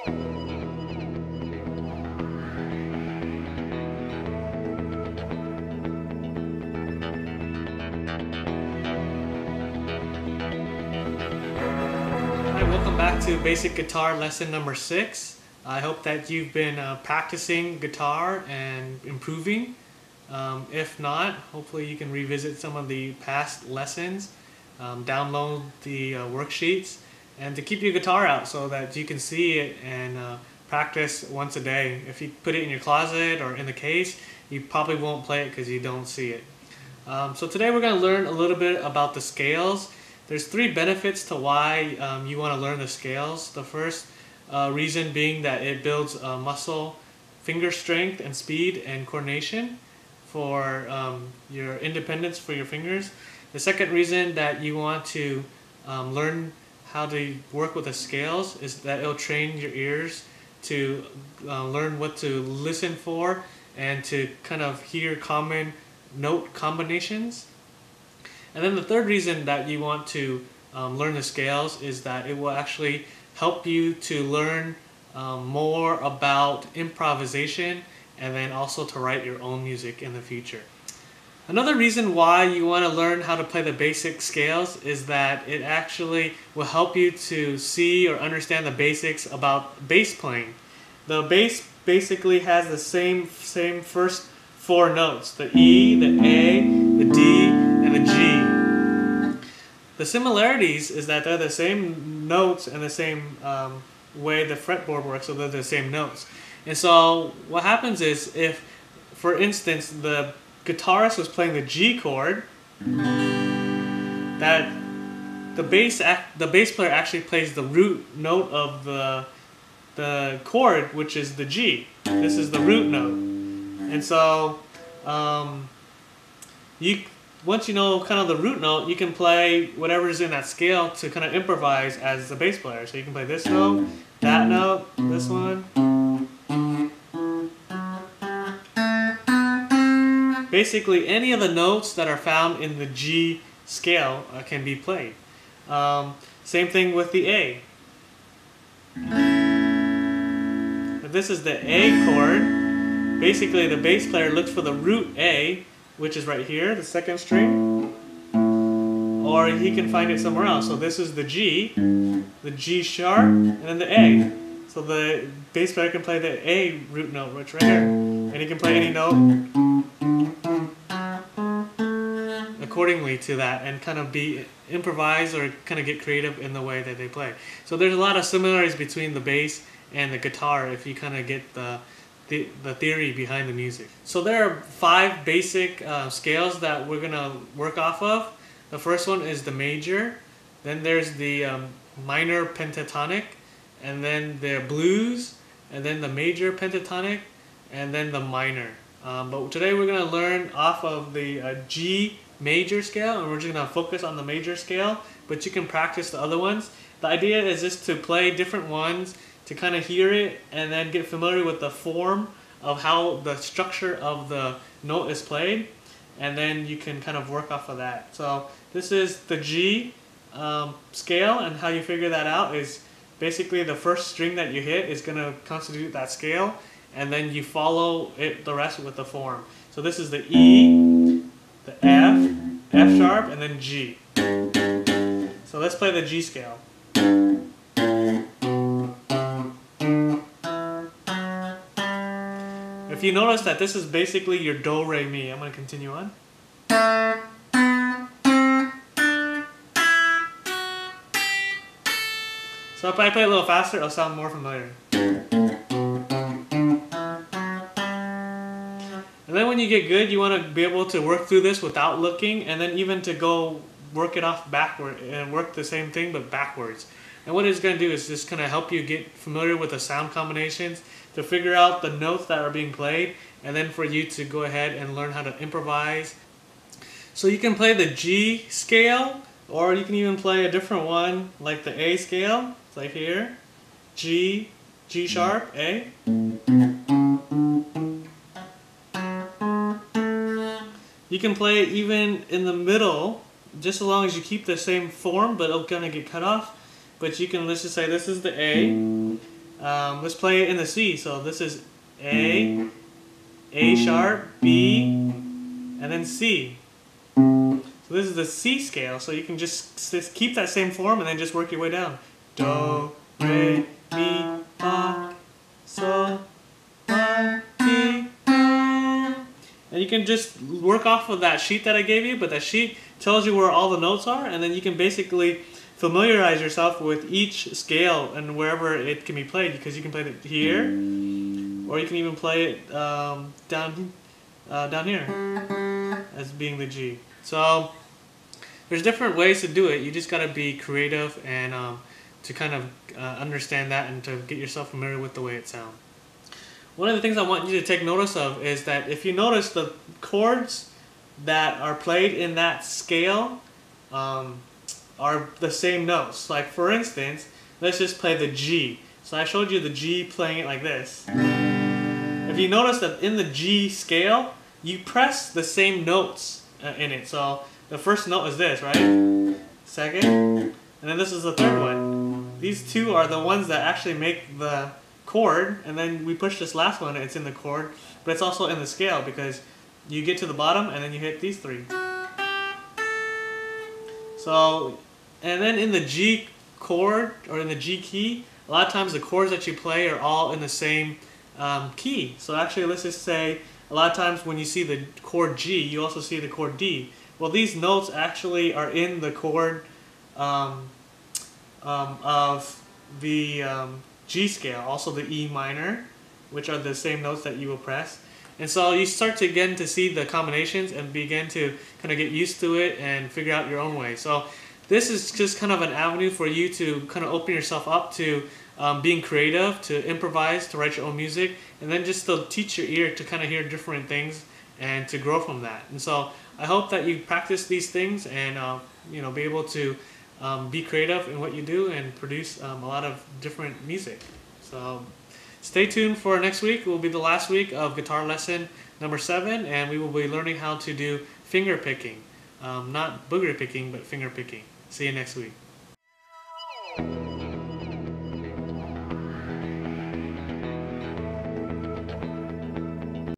Hi, welcome back to Basic Guitar Lesson number 6. I hope that you've been practicing guitar and improving. If not, hopefully you can revisit some of the past lessons, download the worksheets, and to keep your guitar out so that you can see it and practice once a day. If you put it in your closet or in the case, you probably won't play it because you don't see it. So today we're going to learn a little bit about the scales. There's 3 benefits to why you want to learn the scales. The first reason being that it builds muscle, finger strength and speed and coordination for your independence for your fingers. The second reason that you want to learn how to work with the scales is that it'll train your ears to learn what to listen for and to kind of hear common note combinations. And then the third reason that you want to learn the scales is that it will actually help you to learn more about improvisation and then also to write your own music in the future. Another reason why you want to learn how to play the basic scales is that it actually will help you to see or understand the basics about bass playing. The bass basically has the same first 4 notes, the E, the A, the D, and the G. The similarities is that they're the same notes and the same way the fretboard works, so they're the same notes. And so what happens is if, for instance, the guitarist was playing the G chord, that the bass player actually plays the root note of the chord, which is the G. This is the root note. And so once you know kind of the root note, you can play whatever's in that scale to kind of improvise as the bass player. So you can play this note, that note, this one. Basically, any of the notes that are found in the G scale can be played. Same thing with the A. If this is the A chord. Basically, the bass player looks for the root A, which is right here, the 2nd string, or he can find it somewhere else. So this is the G sharp, and then the A. So the bass player can play the A root note, which right here, and he can play any note accordingly to that, and kind of improvise or kind of get creative in the way that they play. So there's a lot of similarities between the bass and the guitar if you kind of get the theory behind the music. So there are 5 basic scales that we're going to work off of. The first one is the major, then there's the minor pentatonic, and then the blues, and then the major pentatonic, and then the minor. But today we're going to learn off of the G major scale, and we're just going to focus on the major scale, but you can practice the other ones. The idea is just to play different ones, to kind of hear it and then get familiar with the form of how the structure of the note is played, and then you can kind of work off of that. So this is the G scale, and how you figure that out is basically the first string that you hit is going to constitute that scale, and then you follow the rest with the form. So this is the E, the F sharp, and then G. So let's play the G scale. If you notice that this is basically your do, re, mi, I'm going to continue on. So if I play a little faster, it'll sound more familiar. And then when you get good, you want to be able to work through this without looking, and then even to go work it off backward and work the same thing but backwards. And what it's going to do is just kind of help you get familiar with the sound combinations, to figure out the notes that are being played, and then for you to go ahead and learn how to improvise. So you can play the G scale, or you can even play a different one like the A scale. It's like here, G, G sharp, A. You can play it even in the middle, just as long as you keep the same form, but it'll kind of get cut off. But you can, let's just say this is the A, let's play it in the C. So this is A, A sharp, B, and then C. So this is the C scale, so you can just keep that same form and then just work your way down. Do, re, mi, fa, sol, la, ti, do. And you can just work off of that sheet that I gave you, but that sheet tells you where all the notes are, and then you can basically familiarize yourself with each scale and wherever it can be played, because you can play it here, or you can even play it down here as being the G. So there's different ways to do it. You just got to be creative and to kind of understand that and to get yourself familiar with the way it sounds. One of the things I want you to take notice of is that if you notice the chords that are played in that scale are the same notes. Like for instance, let's just play the G. So I showed you the G playing it like this. If you notice that in the G scale, you press the same notes in it. So the first note is this, right? Second, and then this is the third one. These two are the ones that actually make the chord, and then we push this last one, it's in the chord, but it's also in the scale because you get to the bottom and then you hit these three. So, and then in the G chord, or in the G key, a lot of times the chords that you play are all in the same key. So actually, let's just say, a lot of times when you see the chord G, you also see the chord D. Well, these notes actually are in the chord of the G scale, also the E minor, which are the same notes that you will press. And so you start to begin to see the combinations and begin to kind of get used to it and figure out your own way. So this is just kind of an avenue for you to kind of open yourself up to being creative, to improvise, to write your own music, and then just to teach your ear to kind of hear different things and to grow from that. And so I hope that you practice these things and you know, be able to be creative in what you do and produce a lot of different music. So stay tuned for next week. It will be the last week of guitar lesson number 7, and we will be learning how to do finger picking. Not booger picking, but finger picking. See you next week.